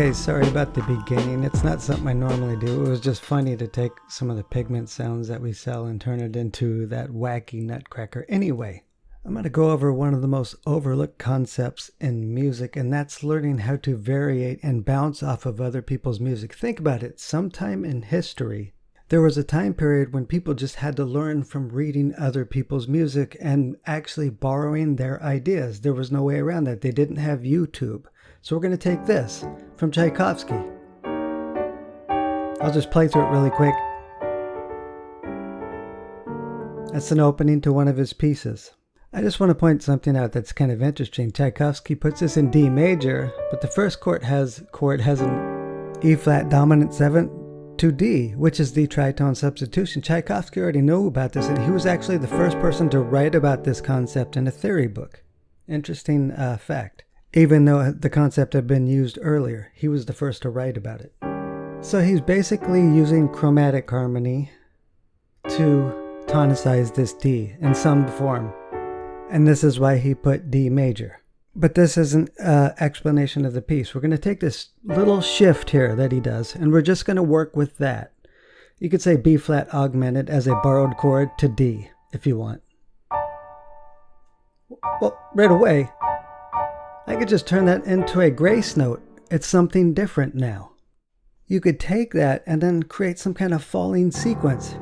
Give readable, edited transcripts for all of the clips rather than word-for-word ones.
Okay, sorry about the beginning. It's not something I normally do. It was just funny to take some of the pigment sounds that we sell and turn it into that wacky nutcracker. Anyway, I'm going to go over one of the most overlooked concepts in music, and that's learning how to variate and bounce off of other people's music. Think about it. Sometime in history, there was a time period when people just had to learn from reading other people's music and actually borrowing their ideas. There was no way around that. They didn't have YouTube. So we're going to take this from Tchaikovsky. I'll just play through it really quick. That's an opening to one of his pieces. I just want to point something out that's kind of interesting. Tchaikovsky puts this in D major, but the first chord has an E flat dominant 7 to D, which is the tritone substitution. Tchaikovsky already knew about this, and he was actually the first person to write about this concept in a theory book. Interesting fact. Even though the concept had been used earlier, he was the first to write about it. So he's basically using chromatic harmony to tonicize this D in some form. And this is why he put D major. But this isn't an explanation of the piece. We're going to take this little shift here that he does, and we're just going to work with that. You could say B flat augmented as a borrowed chord to D if you want. Well, right away, I could just turn that into a grace note. It's something different now. You could take that and then create some kind of falling sequence.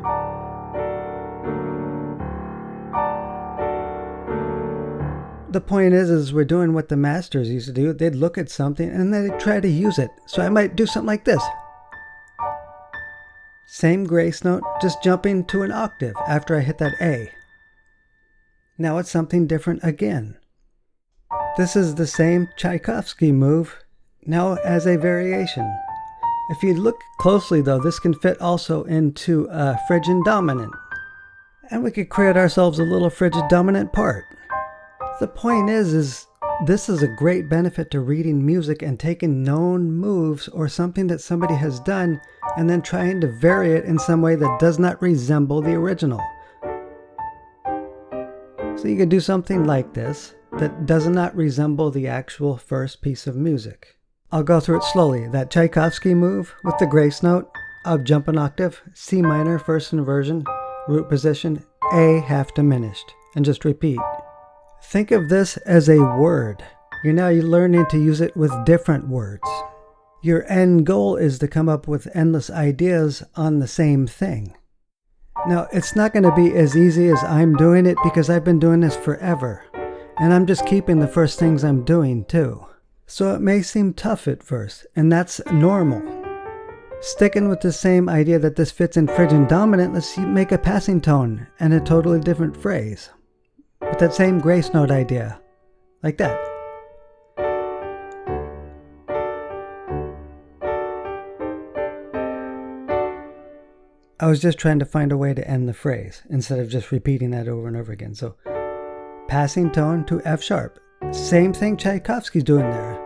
The point is we're doing what the masters used to do. They'd look at something and then they'd try to use it. So I might do something like this. Same grace note, just jumping to an octave after I hit that A. Now it's something different again. This is the same Tchaikovsky move, now as a variation. If you look closely though, this can fit also into a Phrygian dominant. And we could create ourselves a little Phrygian dominant part. The point is this is a great benefit to reading music and taking known moves or something that somebody has done and then trying to vary it in some way that does not resemble the original. So you can do something like this that does not resemble the actual first piece of music. I'll go through it slowly. That Tchaikovsky move with the grace note, I'll jump an octave, C minor, first inversion, root position, A half diminished, and just repeat. Think of this as a word. You're learning to use it with different words. Your end goal is to come up with endless ideas on the same thing. Now, it's not going to be as easy as I'm doing it because I've been doing this forever. And I'm just keeping the first things I'm doing too. So it may seem tough at first, and that's normal. Sticking with the same idea that this fits in Phrygian dominant, let's make a passing tone and a totally different phrase. With that same grace note idea. Like that. I was just trying to find a way to end the phrase instead of just repeating that over and over again. So, passing tone to F sharp. Same thing Tchaikovsky's doing there.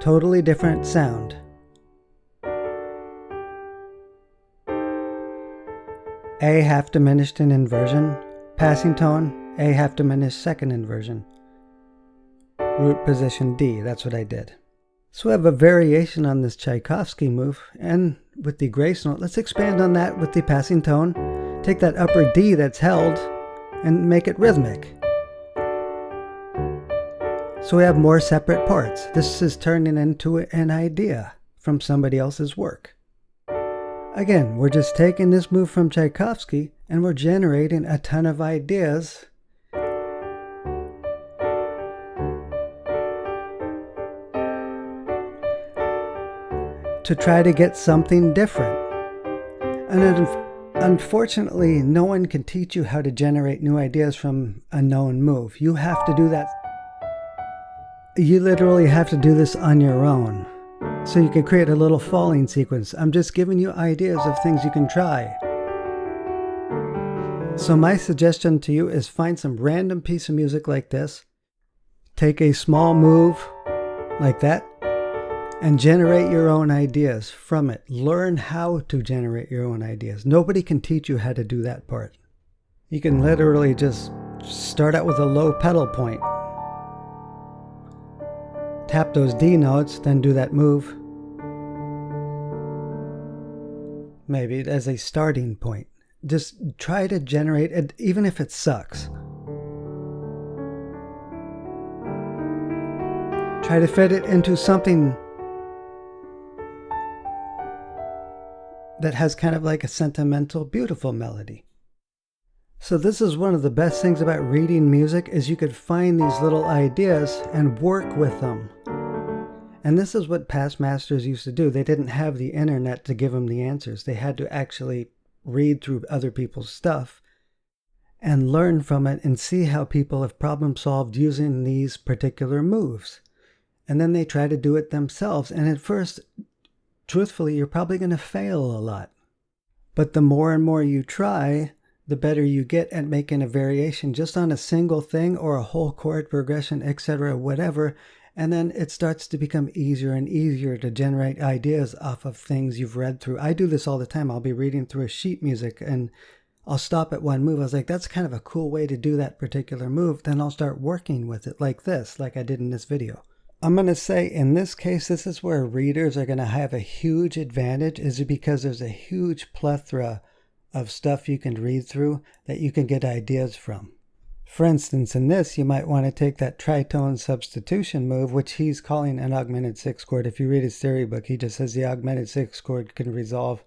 Totally different sound. A half diminished in inversion. Passing tone, A half diminished second inversion. Root position D, that's what I did. So we have a variation on this Tchaikovsky move, and with the grace note, let's expand on that with the passing tone. Take that upper D that's held and make it rhythmic. So we have more separate parts. This is turning into an idea from somebody else's work. Again, we're just taking this move from Tchaikovsky and we're generating a ton of ideas to try to get something different. And unfortunately, no one can teach you how to generate new ideas from a known move. You have to do that. You literally have to do this on your own. So you can create a little falling sequence. I'm just giving you ideas of things you can try. So my suggestion to you is find some random piece of music like this. Take a small move like that and generate your own ideas from it. Learn how to generate your own ideas. Nobody can teach you how to do that part. You can literally just start out with a low pedal point. Tap those D notes, then do that move. maybe as a starting point. Just try to generate it, even if it sucks. Try to fit it into something that has kind of like a sentimental, beautiful melody. So this is one of the best things about reading music, is you could find these little ideas and work with them. And this is what past masters used to do. They didn't have the internet to give them the answers. They had to actually read through other people's stuff and learn from it and see how people have problem solved using these particular moves. And then they try to do it themselves. And at first, truthfully, you're probably going to fail a lot. But the more and more you try, the better you get at making a variation just on a single thing or a whole chord progression, etc., whatever. And then it starts to become easier and easier to generate ideas off of things you've read through. I do this all the time. I'll be reading through a sheet music and I'll stop at one move. I was like, that's kind of a cool way to do that particular move. Then I'll start working with it like this, like I did in this video. I'm going to say in this case, this is where readers are going to have a huge advantage, is because there's a huge plethora of stuff you can read through that you can get ideas from. For instance, in this, you might want to take that tritone substitution move, which he's calling an augmented sixth chord. If you read his theory book, he just says the augmented sixth chord can resolve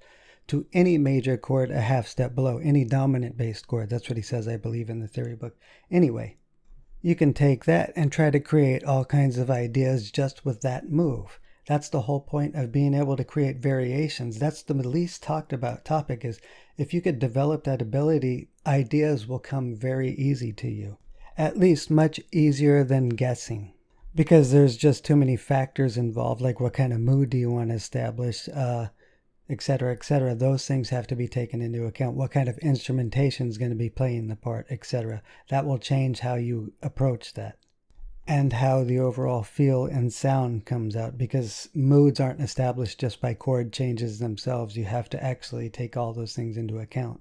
to any major chord a half step below, any dominant based chord. That's what he says, I believe, in the theory book. Anyway, you can take that and try to create all kinds of ideas just with that move. That's the whole point of being able to create variations. That's the least talked about topic, is if you could develop that ability, ideas will come very easy to you. At least much easier than guessing. Because there's just too many factors involved, like what kind of mood do you want to establish, etc., etc. Those things have to be taken into account. What kind of instrumentation is going to be playing the part, etc. That will change how you approach that. And how the overall feel and sound comes out, because moods aren't established just by chord changes themselves. You have to actually take all those things into account.